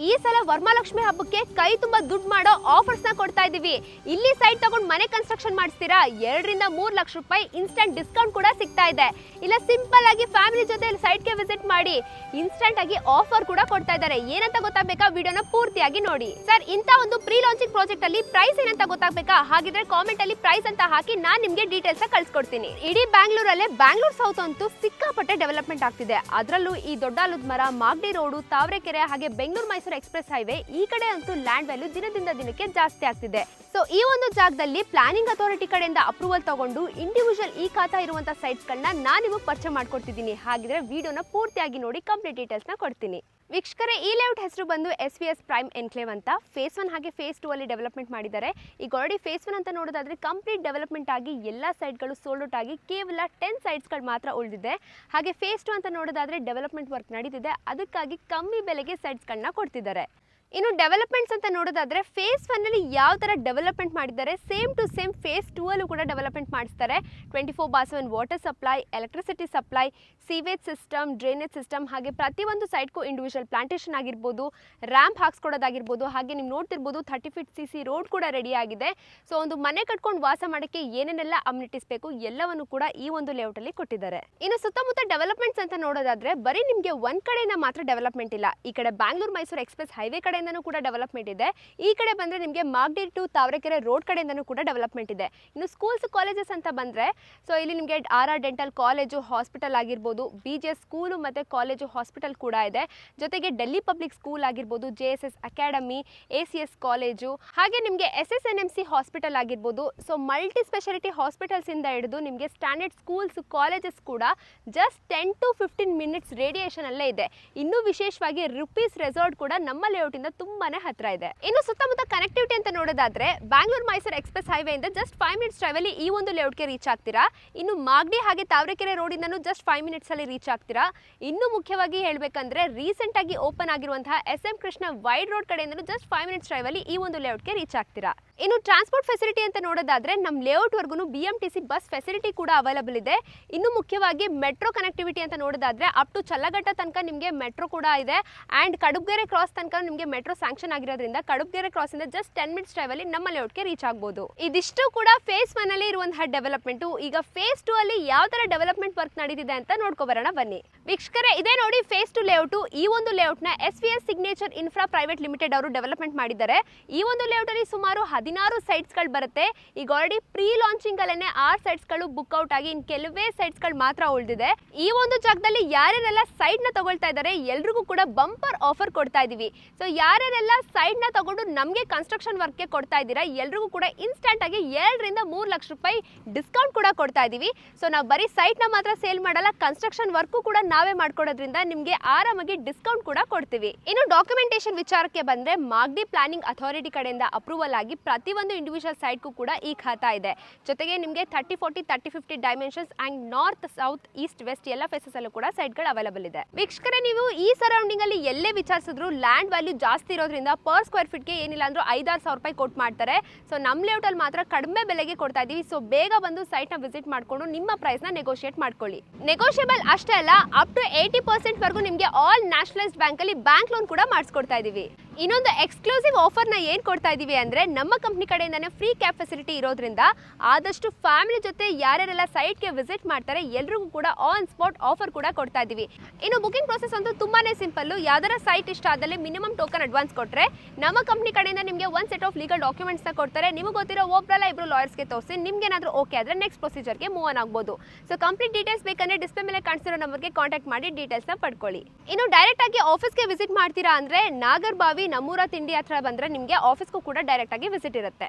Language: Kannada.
ಈ ಸಲ ವರಮಹಾಲಕ್ಷ್ಮಿ ಹಬ್ಬಕ್ಕೆ ಕೈ ತುಂಬಾ ದುಡ್ಡು ಮಾಡೋ ಆಫರ್ಸ್ ನ ಕೊಡ್ತಾ ಇದೀವಿ. ಇಲ್ಲಿ ಸೈಟ್ ತಗೊಂಡು ಮನೆ ಕನ್ಸ್ಟ್ರಕ್ಷನ್ ಮಾಡಿಸ್ತೀರಾ 2 ರಿಂದ 3 ಲಕ್ಷ ರೂಪಾಯಿ ಇನ್ಸ್ಟಂಟ್ ಡಿಸ್ಕೌಂಟ್ ಕೂಡ ಸಿಗ್ತಾ ಇದೆ. ಇಲ್ಲ ಸಿಂಪಲ್ ಆಗಿ ಫ್ಯಾಮಿಲಿ ಜೊತೆ ಸೈಟ್ ಗೆ ವಿಸಿಟ್ ಮಾಡಿ ಇನ್ಸ್ಟಂಟ್ ಆಗಿ ಆಫರ್ ಕೂಡ ಕೊಡ್ತಾ ಇದ್ದಾರೆ. ಏನಂತ ಗೊತ್ತಾಗಬೇಕಾ ವಿಡಿಯೋನ ಪೂರ್ತಿಯಾಗಿ ನೋಡಿ. ಸರ್ ಇಂತ ಒಂದು ಪ್ರೀ ಲಾಂಚಿಂಗ್ ಪ್ರಾಜೆಕ್ಟ್ ಅಲ್ಲಿ ಪ್ರೈಸ್ ಏನಂತ ಗೊತ್ತಾಗಬೇಕಾ? ಹಾಗಿದ್ರೆ ಕಾಮೆಂಟ್ ಅಲ್ಲಿ ಪ್ರೈಸ್ ಅಂತ ಹಾಕಿ ನಾನು ನಿಮಗೆ ಡೀಟೇಲ್ಸ್ ಕಳಿಸ್ಕೊಡ್ತೀನಿ. ಇಡೀ ಬ್ಯಾಂಗ್ಳೂರಲ್ಲೇ ಬ್ಯಾಂಗ್ಳೂರ್ ಸೌತ್ ಅಂತೂ ಸಿಕ್ಕಾಪಟ್ಟೆ ಡೆವಲಪ್ಮೆಂಟ್ ಆಗ್ತಿದೆ. ಅದರಲ್ಲೂ ಈ ದೊಡ್ಡ ಆಲದ ಮರ, ಮಾಗಡಿ ರೋಡ್, ತಾವರೆಕೆರೆ ಹಾಗೆ ಬೆಂಗಳೂರು ಮೈಸೂರು ಎಕ್ಸ್ಪ್ರೆಸ್ ಹೈವೇ ಈ ಕಡೆ ಅಂತೂ ಲ್ಯಾಂಡ್ ವ್ಯಾಲ್ಯೂ ದಿನದಿಂದ ದಿನಕ್ಕೆ ಜಾಸ್ತಿ ಆಗ್ತಿದೆ. ಸೊ ಈ ಒಂದು ಜಾಗದಲ್ಲಿ ಪ್ಲಾನಿಂಗ್ ಅಥಾರಿಟಿ ಕಡೆಯಿಂದ ಅಪ್ರೂವಲ್ ತಗೊಂಡು ಇಂಡಿವಿಜುವಲ್ ಈ ಖಾತಾ ಇರುವಂತ ಸೈಟ್ಸ್ ಗಳನ್ನ ನಾನು ನಿಮಗೆ ಪರಿಚಯ ಮಾಡ್ಕೊಡ್ತಿದ್ದೀನಿ. ಹಾಗಿದ್ರೆ ವಿಡಿಯೋನ ಪೂರ್ತಿಯಾಗಿ ನೋಡಿ ಕಂಪ್ಲೀಟ್ ಡೀಟೇಲ್ಸ್ ನ ಕೊಡ್ತೀನಿ. ವೀಕ್ಷಕರೇ, ಈ ಲೇಔಟ್ ಹೆಸರು ಬಂದು SVS ಪ್ರೈಮ್ ಎನ್ಕ್ಲೇವ್ ಅಂತ. ಫೇಸ್ 1 ಹಾಗೆ ಫೇಸ್ 2 ಅಲ್ಲಿ ಡೆವಲಪ್ಮೆಂಟ್ ಮಾಡಿದ್ದಾರೆ. ಈಗ ಆಲ್ರೆಡಿ ಫೇಸ್ 1 ಅಂತ ನೋಡೋದಾದ್ರೆ ಕಂಪ್ಲೀಟ್ ಡೆವಲಪ್ಮೆಂಟ್ ಆಗಿ ಎಲ್ಲ ಸೈಟ್ಗಳು ಸೋಲ್ಡ್ ಔಟ್ ಆಗಿ ಕೇವಲ 10 ಸೈಟ್ಸ್ಗಳು ಮಾತ್ರ ಉಳಿದಿದೆ. ಹಾಗೆ ಫೇಸ್ 2 ಅಂತ ನೋಡೋದಾದ್ರೆ ಡೆವಲಪ್ಮೆಂಟ್ ವರ್ಕ್ ನಡೀತಿದೆ, ಅದಕ್ಕಾಗಿ ಕಮ್ಮಿ ಬೆಲೆಗೆ ಸೈಟ್ಸ್ಗಳನ್ನ ಕೊಡ್ತಿದ್ದಾರೆ. ಇನ್ನು ಡೆವಲಪ್ಮೆಂಟ್ಸ್ ಅಂತ ನೋಡೋದಾದ್ರೆ ಫೇಸ್ 1 ಅಲ್ಲಿ ಯಾವ ತರ ಡೆವಲಪ್ಮೆಂಟ್ ಮಾಡಿದ್ದಾರೆ ಸೇಮ್ ಟು ಸೇಮ್ ಫೇಸ್ 2 ಅಲ್ಲೂ ಕೂಡ ಡೆವಲಪ್ಮೆಂಟ್ ಮಾಡಿಸ್ತಾರೆ. 24/7 water supply, electricity supply, sewage system, drainage system, ಹಾಗೆ ಪ್ರತಿಯೊಂದು ಸೈಟ್ಗೂ ಇಂಡಿವಿಜುವಲ್ ಪ್ಲಾಂಟೇಶನ್ ಆಗಿರ್ಬೋದು, ರ್ಯಾಂಪ್ ಹಾಕ್ಸ್ಕೊಡೋದಾಗಿರ್ಬೋದು, ಹಾಗೆ ನೀವು ನೋಡ್ತಿರ್ಬೋದು 30 ಫೀಟ್ CC ರೋಡ್ ಕೂಡ ರೆಡಿ ಆಗಿದೆ. ಸೊ ಒಂದು ಮನೆ ಕಟ್ಕೊಂಡು ವಾಸ ಮಾಡೋಕ್ಕೆ ಏನೇನೆಲ್ಲ ಅಮ್ಯುನಿಟೀಸ್ ಬೇಕು ಎಲ್ಲವನ್ನು ಕೂಡ ಈ ಒಂದು ಲೇಔಟ್ ಅಲ್ಲಿ ಕೊಟ್ಟಿದ್ದಾರೆ. ಇನ್ನು ಸುತ್ತಮುತ್ತ ಡೆವಲಪ್ಮೆಂಟ್ಸ್ ಅಂತ ನೋಡೋದಾದ್ರೆ ಬರೀ ನಿಮಗೆ ಒಂದ್ ಕಡೆಯಿಂದ ಮಾತ್ರ ಡೆವಲಪ್ಮೆಂಟ್ ಇಲ್ಲ. ಈ ಕಡೆ ಬ್ಯಾಂಗ್ಳೂರ್ ಮೈಸೂರು ಎಕ್ಸ್ಪ್ರೆಸ್ ಹೈವೇ ಕಡೆ ಕೂಡ ಡೆವಲಪ್ಮೆಂಟ್ ಇದೆ. ಈ ಕಡೆ ಬಂದ್ರೆ ನಿಮಗೆ ಮಾಗಡಿ ಟು ತಾವರೆಕೆರೆ ರೋಡ್ ಕಡೆಯಿಂದನೂ ಕೂಡ ಡೆವಲಪ್ಮೆಂಟ್ ಇದೆ. ಇನ್ನು ಸ್ಕೂಲ್ಸ್ ಕಾಲೇಜಸ್ ಅಂತ ಬಂದ್ರೆ ಸೊ ಇಲ್ಲಿ ನಿಮಗೆ RR ಡೆಂಟಲ್ ಕಾಲೇಜು, ಹಾಸ್ಪಿಟಲ್ ಆಗಿರ್ಬೋದು, BJS ಸ್ಕೂಲು ಮತ್ತೆ ಕಾಲೇಜು, ಹಾಸ್ಪಿಟಲ್ ಕೂಡ ಇದೆ. ಜೊತೆಗೆ ಡೆಲ್ಲಿ ಪಬ್ಲಿಕ್ ಸ್ಕೂಲ್ ಆಗಿರ್ಬೋದು, JSS ಅಕಾಡೆಮಿ, ACS ಕಾಲೇಜು, ಹಾಗೆ ನಿಮಗೆ SSNMC ಹಾಸ್ಪಿಟಲ್ ಆಗಿರ್ಬೋದು. ಸೊ ಮಲ್ಟಿ ಸ್ಪೆಷಾಲಿಟಿ ಹಾಸ್ಪಿಟಲ್ಸ್ ಇಂದ ಹಿಡಿದು ನಿಮಗೆ ಸ್ಟ್ಯಾಂಡರ್ಡ್ ಸ್ಕೂಲ್ಸ್, ಕಾಲೇಜಸ್ ಕೂಡ ಜಸ್ಟ್ 10 to 15 ಮಿನಿಟ್ಸ್ ರೇಡಿಯೇಷನ್ ಅಲ್ಲೇ ಇದೆ. ಇನ್ನು ವಿಶೇಷವಾಗಿ ರುಪೀಸ್ ರೆಸಾರ್ಟ್ ಕೂಡ ನಮ್ಮ ಲೇಔಟ್ ಇಂದ ತುಂಬಾನೇ ಹತ್ರ ಇದೆ. ಇನ್ನು ಸುತ್ತಮುತ್ತ ಕನೆಕ್ಟಿವಿಟಿ ಅಂತ ನೋಡೋದಾದ್ರೆ ಬ್ಯಾಂಗ್ಳೂರ್ ಮೈಸೂರು ಎಕ್ಸ್ಪ್ರೆಸ್ ಹೈವೇ ಇಂದ ಜಸ್ಟ್ 5 ಮಿನಿಟ್ಸ್ ಡ್ರೈವ್ ಅಲ್ಲಿ ಈ ಒಂದು ಲೇಔಟ್ಗೆ ರೀಚ್ ಆಗ್ತೀರಾ. ಇನ್ನು ಮಾಗಡಿ ಹಾಗೆ ತಾವರೆಕೆರೆ ರೋಡ್ ಇಂದನೂ ಜಸ್ಟ್ 5 ಮಿನಿಟ್ಸ್ ಅಲ್ಲಿ ರೀಚ್ ಆಗ್ತೀರಾ. ಇನ್ನು ಮುಖ್ಯವಾಗಿ ಹೇಳ್ಬೇಕಂದ್ರೆ ರೀಸೆಂಟ್ ಆಗಿ ಓಪನ್ ಆಗಿರುವಂತಹ SM ಕೃಷ್ಣ ವೈಡ್ ರೋಡ್ ಕಡೆಯಿಂದನೂ ಜಸ್ಟ್ 5 ಮಿನಿಟ್ಸ್ ಡ್ರೈವ್ ಅಲ್ಲಿ ಈ ಒಂದು ಲೇಔಟ್ಗೆ ರೀಚ್ ಆಗ್ತೀರಾ. ಇನ್ನು ಟ್ರಾನ್ಸ್ಪೋರ್ಟ್ ಫೆಸಿಲಿಟಿ ಅಂತ ನೋಡೋದಾದ್ರೆ ನಮ್ಮ ಲೇಔಟ್ ವರ್ಗು BMTC ಬಸ್ ಫೆಸಿಲಿಟಿ ಕೂಡ ಅವೈಲಬಲ್ ಇದೆ. ಇನ್ನು ಮುಖ್ಯವಾಗಿ ಮೆಟ್ರೋ ಕನೆಕ್ಟಿವಿಟಿ ಅಂತ ನೋಡೋದಾದ್ರೆ ಅಪ್ ಟು ಚಲ್ಲಘಟ್ಟ ತನಕ ನಿಮಗೆ ಮೆಟ್ರೋ ಕೂಡ ಇದೆ. ಅಂಡ್ ಕಡುಬಗೆರೆ ಕ್ರಾಸ್ ತನಕ ನಿಮಗೆ ಮೆಟ್ರೋ ಸ್ಯಾಂಕ್ಷನ್ ಆಗಿರೋದ್ರಿಂದ ಕಡುಬಗೆರೆ ಕ್ರಾಸ್ ಇಂದ ಜಸ್ಟ್ 10 ಮಿನಿಟ್ಸ್ ಡ್ರೈವ್ ಅಲ್ಲಿ ನಮ್ಮ ಲೇಔಟ್ಗೆ ರೀಚ್ ಆಗಬಹುದು. ಇದಿಷ್ಟು ಕೂಡ ಫೇಸ್ 1 ಅಲ್ಲಿ ಇರುವಂತಹ ಡೆವಲಪ್ಮೆಂಟ್. ಈಗ ಫೇಸ್ 2 ಅಲ್ಲಿ ಯಾವ ತರ ಡೆವಲಪ್ಮೆಂಟ್ ವರ್ಕ್ ನಡೀತಿದೆ ಅಂತ ನೋಡ್ಕೊಬರೋಣ ಬನ್ನಿ. ವೀಕ್ಷಕರೇ, ಇದೇ ನೋಡಿ ಫೇಸ್ 2 ಲೇಔಟ್. ಈ ಒಂದು ಲೇಔಟ್ ನ SVS signature infra private limited ಅವರು ಡೆವಲಪ್ಮೆಂಟ್ ಮಾಡಿದ್ದಾರೆ. ಈ ಒಂದು ಲೇಔಟ್ ಅಲ್ಲಿ ಸುಮಾರು 16 ಸೈಟ್ಸ್ ಗಳು ಬರುತ್ತೆ. ಈಗ ಆಲ್ರೆಡಿ ಪ್ರೀ ಲಾಂಚಿಂಗ್ ಅಲ್ಲೇನೆ 6 ಸೈಟ್ಸ್ ಗಳು ಬುಕ್ ಔಟ್ ಆಗಿ ಇನ್ ಕೆಲವೇ ಸೈಟ್ಸ್ ಗಳು ಮಾತ್ರ ಉಳಿದಿದೆ. ಈ ಒಂದು ಜಾಗದಲ್ಲಿ ಯಾರ್ಯಾರೆಲ್ಲ ಸೈಟ್ ನ ತಗೊಳ್ತಾ ಇದ್ದಾರೆ ಎಲ್ರಿಗೂ ಕೂಡ ಬಂಪರ್ ಆಫರ್ ಕೊಡ್ತಾ ಇದೀವಿ. ಸೊ ಯಾರ್ಯಾರೆಲ್ಲ ಸೈಟ್ ನ ತಗೊಂಡು ನಮಗೆ ಕನ್ಸ್ಟ್ರಕ್ಷನ್ ವರ್ಕ್ ಗೆ ಕೊಡ್ತಾ ಇದ್ದೀರಾ ಎಲ್ರಿಗೂ ಕೂಡ ಇನ್ಸ್ಟಂಟ್ ಆಗಿ 2 ರಿಂದ 3 ಲಕ್ಷ ರೂಪಾಯಿ ಡಿಸ್ಕೌಂಟ್ ಕೂಡ ಕೊಡ್ತಾ ಇದೀವಿ. ಸೊ ನಾವು ಬರೀ ಸೈಟ್ ನ ಮಾತ್ರ ಸೇಲ್ ಮಾಡಲ್ಲ, ಕನ್ಸ್ಟ್ರಕ್ಷನ್ ವರ್ಕ್ ಕೂಡ ನಾವೇ ಮಾಡ್ಕೊಡೋದ್ರಿಂದ ನಿಮಗೆ ಆರಾಮಾಗಿ ಡಿಸ್ಕೌಂಟ್ ಕೂಡ ಕೊಡ್ತೀವಿ. ಇನ್ನು ಡಾಕ್ಯುಮೆಂಟೇಶನ್ ವಿಚಾರಕ್ಕೆ ಬಂದ್ರೆ ಮಾಗಡಿ ಪ್ಲಾನಿಂಗ್ ಅಥಾರಿಟಿ ಕಡೆಯಿಂದ ಅಪ್ರೂವಲ್ ಆಗಿ ಪ್ರತಿಯೊಂದು ಇಂಡಿವಿಜುವಲ್ ಸೈಟ್ಗೂ ಕೂಡ ಈ ಖಾತಾ ಇದೆ. ಜೊತೆಗೆ ನಿಮಗೆ 30-40, 30-50 dimensions and north, south, east, west ಎಲ್ಲ ಫೇಸಸ್ ಅಲ್ಲೂ ಕೂಡ ಸೈಟ್ಗಳು ಅವೈಲಬಲ್ ಇದೆ. ವೀಕ್ಷಕರೇ, ನೀವು ಈ ಸರೌಂಡಿಂಗ್ ಅಲ್ಲಿ ಎಲ್ಲೇ ವಿಚಾರಿಸಿದ್ರು ಲ್ಯಾಂಡ್ ವ್ಯಾಲ್ಯೂ ಜಾಸ್ತಿ ಇರೋದ್ರಿಂದ ಪರ್ ಸ್ಕ್ವೇರ್ ಫೀಟ್ಗೆ ಏನಿಲ್ಲ ಅಂದ್ರೂ 5-6 ಸಾವಿರ ರೂಪಾಯಿ ಕೊಟ್ಟು ಮಾಡ್ತಾರೆ. ಸೊ ನಮ್ಮ ಲೇಔಟ್ ಅಲ್ಲಿ ಮಾತ್ರ ಕಡಿಮೆ ಬೆಲೆಗೆ ಕೊಡ್ತಾ ಇದೀವಿ. ಸೊ ಬೇಗ ಬಂದು ಸೈಟ್ ನ ವಿಸಿಟ್ ಮಾಡ್ಕೊಂಡು ನಿಮ್ಮ ಪ್ರೈಸ್ ನ ನೆಗೋಷಿಯೇಟ್ ಮಾಡ್ಕೊಳ್ಳಿ. ನೆಗೋಷಿಯಬಲ್ ಅಷ್ಟೇ ಅಲ್ಲ, ಅಪ್ ಟು 80% ವರೆಗೂ ನಿಮಗೆ ಆಲ್ ನ್ಯಾಷನಲೈಸ್ಡ್ ಬ್ಯಾಂಕ್ ಅಲ್ಲಿ ಬ್ಯಾಂಕ್ ಲೋನ್ ಕೂಡ ಮಾಡಿಸ್ಕೊಡ್ತಾ ಇದೀವಿ. ಇನ್ನೊಂದು ಎಕ್ಸ್ಕ್ಲೂಸಿವ್ ಆಫರ್ ನ ಏನ್ ಕೊಡ್ತಾ ಇದೀವಿ ಅಂದ್ರೆ ನಮ್ಮ ಕಂಪನಿ ಕಡೆಯಿಂದಾನೆ ಫ್ರೀ ಕ್ಯಾಬ್ ಫೆಸಿಲಿಟಿ ಇರೋದ್ರಿಂದ ಆದಷ್ಟು ಫ್ಯಾಮಿಲಿ ಜೊತೆ ಯಾರ್ಯಾರೆಲ್ಲ ಸೈಟ್ ಗೆ ವಿಸಿಟ್ ಮಾಡ್ತಾರೆ ಎಲ್ರಿಗೂ ಕೂಡ ಆನ್ ಸ್ಪಾಟ್ ಆಫರ್ ಕೂಡ ಕೊಡ್ತಾ ಇದೀವಿ. ಇನ್ನು ಬುಕಿಂಗ್ ಪ್ರೊಸೆಸ್ ಅಂತೂ ತುಂಬಾನೇ ಸಿಂಪಲ್. ಯಾವ್ದಾರ ಸೈಟ್ ಇಷ್ಟ ಆದಲ್ಲಿ ಮಿನಿಮಮ್ ಟೋಕನ್ ಅಡ್ವಾನ್ಸ್ ಕೊಟ್ರೆ ನಮ್ಮ ಕಂಪನಿ ಕಡೆಯಿಂದ ನಿಮಗೆ ಒಂದು ಸೆಟ್ ಆಫ್ ಲೀಗಲ್ ಡಾಕ್ಯುಮೆಂಟ್ಸ್ ನ ಕೊಡ್ತಾರೆ. ನಿಮಗೆ ಗೊತ್ತಿರೋ ಒಬ್ಬರಲ್ಲ ಇಬ್ರು ಲಾಯರ್ಸ್ ಗೆ ತೋರಿಸಿ ನಿಮ್ಗೆ ಏನಾದ್ರೂ ಓಕೆ ಆದ್ರೆ ನೆಕ್ಸ್ಟ್ ಪ್ರೊಸೀಜರ್ ಗೆ ಮೂವ್ ಆನ್ ಆಗಬಹುದು. ಸೊ ಕಂಪ್ಲೀಟ್ ಡೀಟೇಲ್ಸ್ ಬೇಕಂದ್ರೆ ಡಿಸ್ಪ್ಲೇ ಮೇಲೆ ಕಾಣಿಸಿರೋ ನಂಬರ್ಗೆ ಕಾಂಟ್ಯಾಕ್ಟ್ ಮಾಡಿ ಡೀಟೇಲ್ಸ್ ನ ಪಡ್ಕೊಳ್ಳಿ. ಇನ್ನು ಡೈರೆಕ್ಟ್ ಆಗಿ ಆಫೀಸ್ಗೆ ವಿಸಿಟ್ ಮಾಡ್ತೀರಾ ಅಂದ್ರೆ ನಾಗರಬಾವಿ ನಮ್ಮೂರ ತಿಂಡಿ ಹತ್ರ ಬಂದ್ರೆ ನಿಮಗೆ ಆಫೀಸ್ಗೂ ಕೂಡ ಡೈರೆಕ್ಟ್ ಆಗಿ ವಿಸಿಟ್ ಇರುತ್ತೆ.